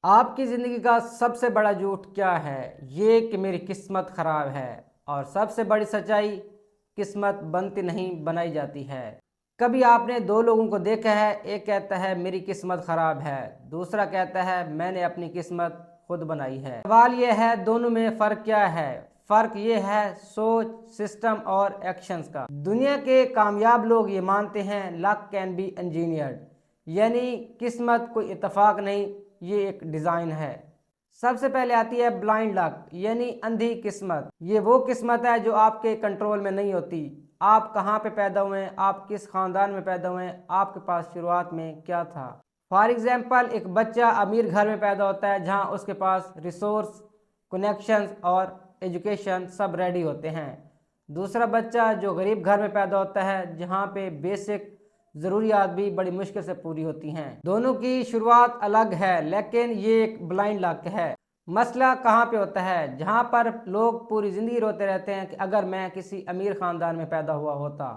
आपकी ज़िंदगी का सबसे बड़ा झूठ क्या है? ये कि मेरी किस्मत ख़राब है। और सबसे बड़ी सच्चाई, किस्मत बनती नहीं बनाई जाती है। कभी आपने दो लोगों को देखा है, एक कहता है मेरी किस्मत ख़राब है, दूसरा कहता है मैंने अपनी किस्मत खुद बनाई है। सवाल यह है दोनों में फ़र्क क्या है? फ़र्क ये है सोच, सिस्टम और एक्शंस का। दुनिया के कामयाब लोग ये मानते हैं लक कैन बी इंजीनियर्ड, यानी किस्मत कोई इत्तेफाक नहीं, ये एक डिज़ाइन है। सबसे पहले आती है ब्लाइंड लक, यानी अंधी किस्मत। ये वो किस्मत है जो आपके कंट्रोल में नहीं होती। आप कहाँ पे पैदा हुए, आप किस ख़ानदान में पैदा हुए, आपके पास शुरुआत में क्या था। फॉर एग्ज़ाम्पल, एक बच्चा अमीर घर में पैदा होता है जहाँ उसके पास रिसोर्स, कनेक्शंस और एजुकेशन सब रेडी होते हैं। दूसरा बच्चा जो गरीब घर में पैदा होता है जहाँ पे बेसिक ज़रूरियात भी बड़ी मुश्किल से पूरी होती हैं। दोनों की शुरुआत अलग है, लेकिन ये एक ब्लाइंड लक है। मसला कहाँ पे होता है? जहाँ पर लोग पूरी ज़िंदगी रोते रहते हैं कि अगर मैं किसी अमीर ख़ानदान में पैदा हुआ होता।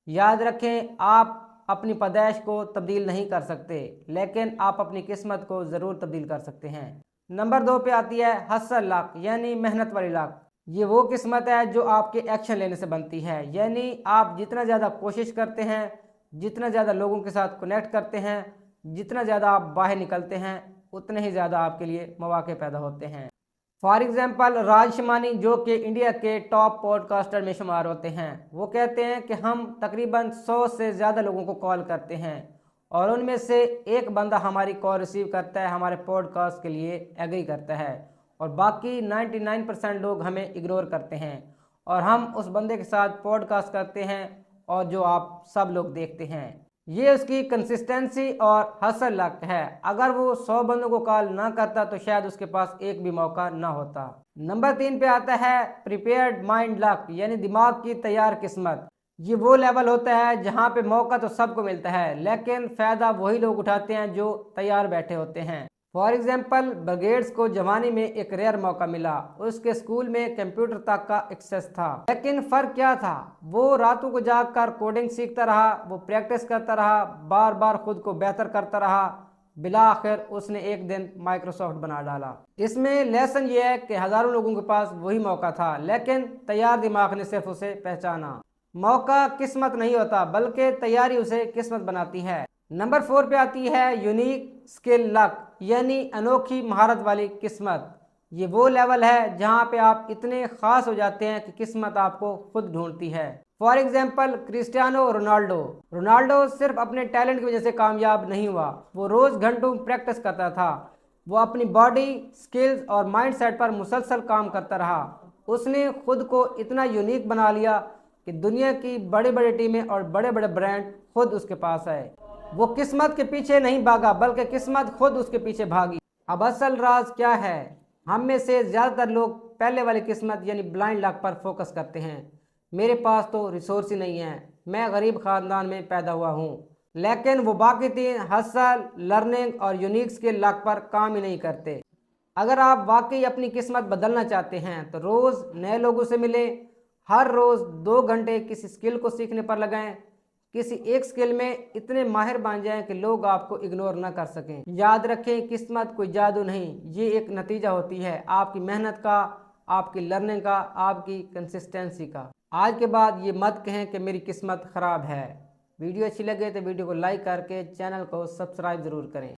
याद रखें, आप अपनी पैदाइश को तब्दील नहीं कर सकते, लेकिन आप अपनी किस्मत को ज़रूर तब्दील कर सकते हैं। नंबर 2 पे आती है हसल लक, यानी मेहनत वाली लक। ये वो किस्मत है जो आपके एक्शन लेने से बनती है, यानी आप जितना ज़्यादा कोशिश करते हैं, जितना ज़्यादा लोगों के साथ कनेक्ट करते हैं, जितना ज़्यादा आप बाहर निकलते हैं, उतने ही ज़्यादा आपके लिए मौके पैदा होते हैं। फॉर एग्ज़ाम्पल, राज शमानी जो कि इंडिया के टॉप पॉडकास्टर में शुमार होते हैं, वो कहते हैं कि हम तकरीबन 100 से ज़्यादा लोगों को कॉल करते हैं और उनमें से एक बंदा हमारी कॉल रिसीव करता है, हमारे पॉडकास्ट के लिए एग्री करता है, और बाकी 99% लोग हमें इग्नोर करते हैं और हम उस बंदे के साथ पॉडकास्ट करते हैं और जो आप सब लोग देखते हैं। ये उसकी कंसिस्टेंसी और हसल लक है। अगर वो 100 बंदों को कॉल ना करता तो शायद उसके पास एक भी मौका ना होता। नंबर 3 पे आता है प्रिपेयर्ड माइंड लक, यानी दिमाग की तैयार किस्मत। ये वो लेवल होता है जहाँ पे मौका तो सबको मिलता है, लेकिन फ़ायदा वही लोग उठाते हैं जो तैयार बैठे होते हैं। फॉर एग्जाम्पल, ब्रिगेड्स को जवानी में एक रेयर मौका मिला। उसके स्कूल में कंप्यूटर तक का एक्सेस था, लेकिन फ़र्क क्या था? वो रातों को जागकर कोडिंग सीखता रहा, वो प्रैक्टिस करता रहा, बार बार खुद को बेहतर करता रहा। बिला आखिर उसने एक दिन माइक्रोसॉफ्ट बना डाला। इसमें लेसन ये है कि हज़ारों लोगों के पास वही मौका था, लेकिन तैयार दिमाग ने सिर्फ उसे पहचाना। मौका किस्मत नहीं होता, बल्कि तैयारी उसे किस्मत बनाती है। नंबर 4 पे आती है यूनिक स्किल लक, यानी अनोखी महारत वाली किस्मत। ये वो लेवल है जहाँ पे आप इतने खास हो जाते हैं कि किस्मत आपको खुद ढूंढती है। For example, Cristiano Ronaldo. Ronaldo सिर्फ अपने टैलेंट की वजह से कामयाब नहीं हुआ, वो रोज़ घंटों प्रैक्टिस करता था। वो अपनी बॉडी, स्किल्स और माइंडसेट पर मुसलसल काम करता रहा। उसने खुद को इतना यूनिक बना लिया कि दुनिया की बड़ी बड़ी टीमें और बड़े बड़े ब्रांड खुद उसके पास आए। वो किस्मत के पीछे नहीं भागा, बल्कि किस्मत खुद उसके पीछे भागी। अब असल राज क्या है? हम में से ज़्यादातर लोग पहले वाली किस्मत यानी ब्लाइंड लक पर फोकस करते हैं। मेरे पास तो रिसोर्स ही नहीं है, मैं गरीब ख़ानदान में पैदा हुआ हूँ। लेकिन वो बाकी तीन, हसल, लर्निंग और यूनिक स्किल लक पर काम ही नहीं करते। अगर आप वाकई अपनी किस्मत बदलना चाहते हैं तो रोज़ नए लोगों से मिलें, हर रोज़ 2 घंटे किसी स्किल को सीखने पर लगाएं। किसी एक स्किल में इतने माहिर बन जाएं कि लोग आपको इग्नोर ना कर सकें। याद रखें, किस्मत कोई जादू नहीं, ये एक नतीजा होती है आपकी मेहनत का, आपकी लर्निंग का, आपकी कंसिस्टेंसी का। आज के बाद ये मत कहें कि मेरी किस्मत ख़राब है। वीडियो अच्छी लगे तो वीडियो को लाइक करके चैनल को सब्सक्राइब ज़रूर करें।